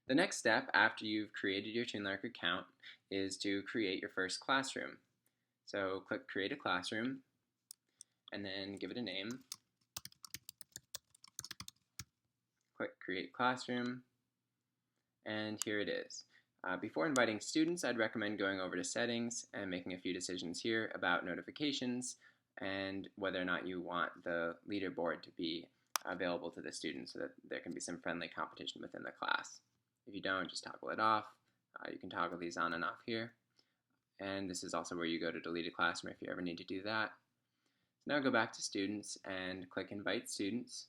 The next step after you've created your Tunelark account is to create your first classroom. So click Create a Classroom and then give it a name. Click Create Classroom, and here it is. Before inviting students, I'd recommend going over to Settings and making a few decisions here about notifications and whether or not you want the leaderboard to be available to the students so that there can be some friendly competition within the class. If you don't, just toggle it off. You can toggle these on and off here. And this is also where you go to delete a classroom if you ever need to do that. So now go back to Students and click Invite Students.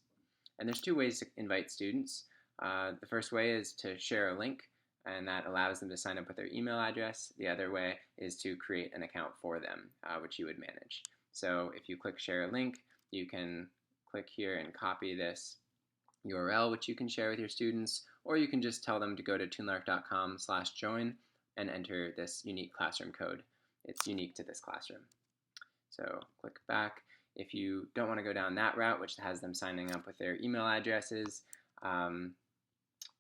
And there's two ways to invite students. The first way is to share a link, and that allows them to sign up with their email address. The other way is to create an account for them, which you would manage. So if you click Share a Link, you can click here and copy this URL, which you can share with your students, or you can just tell them to go to tunelark.com/join and enter this unique classroom code. It's unique to this classroom. So click back. If you don't want to go down that route, which has them signing up with their email addresses,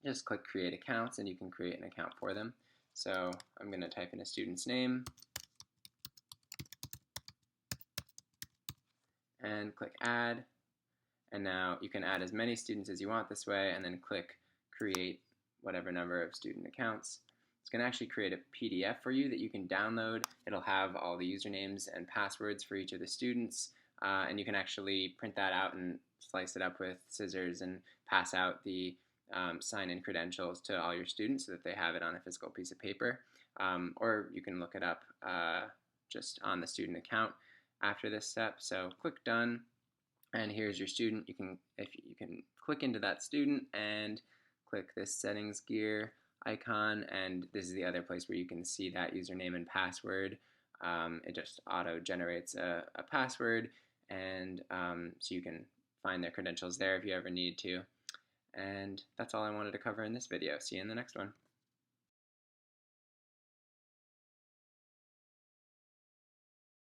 just click Create Accounts and you can create an account for them. So I'm going to type in a student's name and click Add. And now you can add as many students as you want this way, and then click Create whatever number of student accounts. It's going to actually create a PDF for you that you can download. It'll have all the usernames and passwords for each of the students, and you can actually print that out and slice it up with scissors and pass out the sign-in credentials to all your students so that they have it on a physical piece of paper. Or you can look it up just on the student account after this step. So click Done. And here's your student. You can click into that student and click this settings gear icon, and this is the other place where you can see that username and password. It just auto generates a password, and so you can find their credentials there if you ever need to. And that's all I wanted to cover in this video. See you in the next one.